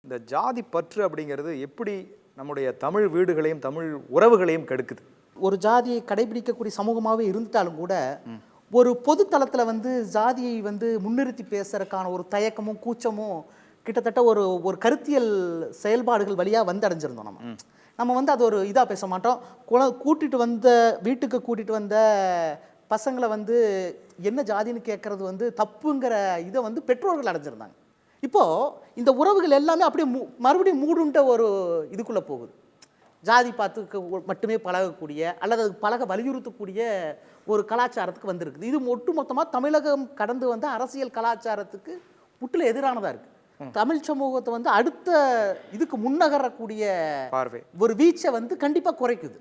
இந்த ஜாதி பற்று அப்படிங்கிறது எப்படி நம்முடைய தமிழ் வீடுகளையும் தமிழ் உறவுகளையும் கெடுக்குது? ஒரு ஜாதியை கடைபிடிக்கக்கூடிய சமூகமாகவே இருந்தாலும் கூட ஒரு பொது தளத்தில் ஜாதியை முன்னிறுத்தி பேசுறதுக்கான ஒரு தயக்கமும் கூச்சமும் கிட்டத்தட்ட ஒரு ஒரு கருத்தியல் செயல்பாடுகள் வழியாக அடைஞ்சிருந்தோம். நம்ம அது ஒரு இதாக பேச மாட்டோம். வீட்டுக்கு கூட்டிகிட்டு வந்த பசங்களை என்ன ஜாதின்னு கேட்குறது தப்புங்கிற இதை பெற்றோர்கள் அடைஞ்சிருந்தாங்க. இப்போது இந்த உறவுகள் எல்லாமே அப்படியே மறுபடியும் மூடுன்ற ஒரு இதுக்குள்ளே போகுது. ஜாதி பார்த்து மட்டுமே பழகக்கூடிய அல்லது பழக வலியுறுத்தக்கூடிய ஒரு கலாச்சாரத்துக்கு வந்திருக்குது. இது ஒட்டுமொத்தமாக தமிழகம் கடந்து அரசியல் கலாச்சாரத்துக்கு முற்றிலும் எதிரானதாக இருக்குது. தமிழ் சமூகத்தை அடுத்த இதுக்கு முன்னகரக்கூடிய பார்வை ஒரு வீச்சை கண்டிப்பாக குறைக்குது.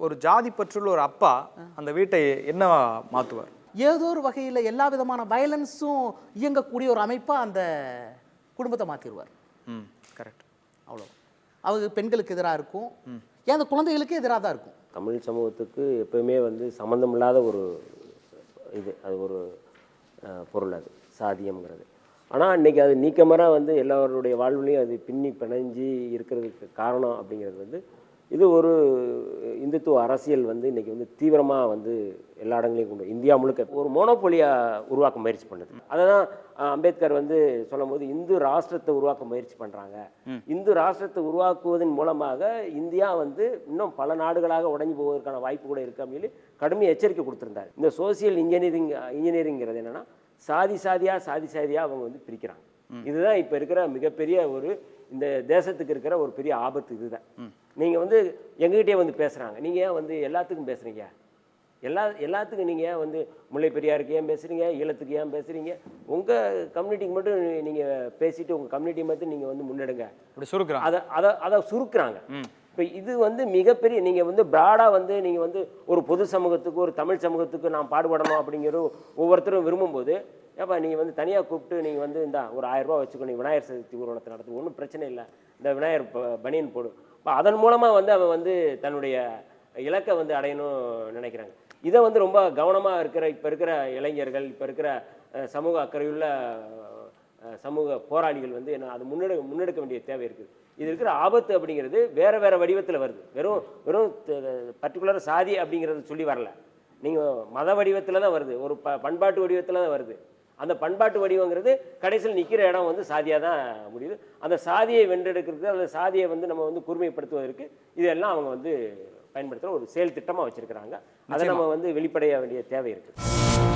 ஒரு ஜாதி பற்றுள்ள ஒரு அப்பா அந்த வீட்டை என்ன மாற்றுவார்? ஏதோ ஒரு வகையில் எல்லா விதமான வயலன்ஸும் இயங்கக்கூடிய ஒரு அமைப்பாக அந்த குடும்பத்தை மாற்றிடுவார். கரெக்ட். அவ்வளோ அவங்க பெண்களுக்கு எதிராக இருக்கும், ஏன் அந்த குழந்தைகளுக்கு எதிராக தான் இருக்கும். தமிழ் சமூகத்துக்கு எப்பவுமே சம்மந்தம் இல்லாத ஒரு இது, அது ஒரு பொருள், அது சாதியம்ங்கிறது. ஆனால் இன்றைக்கி அது நீக்கமர எல்லாருடைய வாழ்வுலையும் அது பின்னி பிணைஞ்சி இருக்கிறதுக்கு காரணம் அப்படிங்கிறது இது ஒரு இந்துத்துவ அரசியல் இன்றைக்கி தீவிரமாக எல்லா இடங்களையும் கொண்டு இந்தியா முழுக்க ஒரு மோனோபோலியாக உருவாக்க முயற்சி பண்ணுது. அதை தான் அம்பேத்கர் சொல்லும் போது இந்து ராஷ்டிரத்தை உருவாக்க முயற்சி பண்ணுறாங்க. இந்து ராஷ்டிரத்தை உருவாக்குவதன் மூலமாக இந்தியா இன்னும் பல நாடுகளாக உடைஞ்சு போவதற்கான வாய்ப்பு கூட இருக்குது அப்படின்னு கடுமையாக எச்சரிக்கை கொடுத்துருந்தார். இந்த சோசியல் இன்ஜினியரிங்கிறது என்னென்னா சாதி சாதியாக அவங்க பிரிக்கிறாங்க. இதுதான் இப்போ இருக்கிற மிகப்பெரிய ஒரு இந்த தேசத்துக்கு இருக்கிற ஒரு பெரிய ஆபத்து. இதுதான் நீங்கள் எங்ககிட்டே பேசுகிறாங்க, நீங்கள் ஏன் எல்லாத்துக்கும் பேசுகிறீங்க, எல்லாத்துக்கும் நீங்கள் ஏன் முல்லை பெரியாருக்கு ஏன் பேசுகிறீங்க, ஈழத்துக்கு ஏன் பேசுகிறீங்க, உங்கள் கம்யூனிட்டிக்கு மட்டும் நீங்கள் பேசிட்டு உங்கள் கம்யூனிட்டி மட்டும் நீங்கள் முன்னெடுங்க அப்படி சுருக்குறாங்க. அதை சுருக்குறாங்க. இப்போ இது மிகப்பெரிய நீங்கள் ப்ராடாக நீங்கள் ஒரு பொது சமூகத்துக்கு ஒரு தமிழ் சமூகத்துக்கு நான் பாடுபடணும் அப்படிங்கிற ஒவ்வொருத்தரும் விரும்பும்போது, ஏப்பா நீங்கள் தனியாக கூப்பிட்டு நீங்கள் இந்த ஒரு 1000 ரூபா வச்சுக்கோ, நீ விநாயகர் சதுர்த்தி ஊர்வலத்தை நடத்து, ஒன்றும் பிரச்சனை இல்லை, இந்த விநாயகர் பனியன் போடு. இப்போ அதன் மூலமாக அவன் தன்னுடைய இலக்கை அடையணும்னு நினைக்கிறாங்க. இதை ரொம்ப கவனமாக இப்போ இருக்கிற இளைஞர்கள், இப்போ இருக்கிற சமூக அக்கறையுள்ள சமூக போராளிகள் என்ன அது முன்னெடுக்க வேண்டிய தேவை இருக்குது. இது இருக்கிற ஆபத்து அப்படிங்கிறது வேறு வடிவத்தில் வருது. வெறும் பர்டிகுலராக சாதி அப்படிங்கிறது சொல்லி வரல, நீங்கள் மத வடிவத்தில் தான் வருது, ஒரு பண்பாட்டு வடிவத்தில் தான் வருது. அந்த பண்பாட்டு வடிவங்கிறது கடைசியில் நிற்கிற இடம் சாதியாக தான் முடியுது. அந்த சாதியை வென்றெடுக்கிறதுக்கு, அந்த சாதியை நம்ம கூர்மைப்படுத்துவதற்கு இதெல்லாம் அவங்க பயன்படுத்துகிற ஒரு செயல் திட்டமாக வச்சுருக்கிறாங்க. அதை நம்ம வெளிப்படைய வேண்டிய தேவை இருக்குது.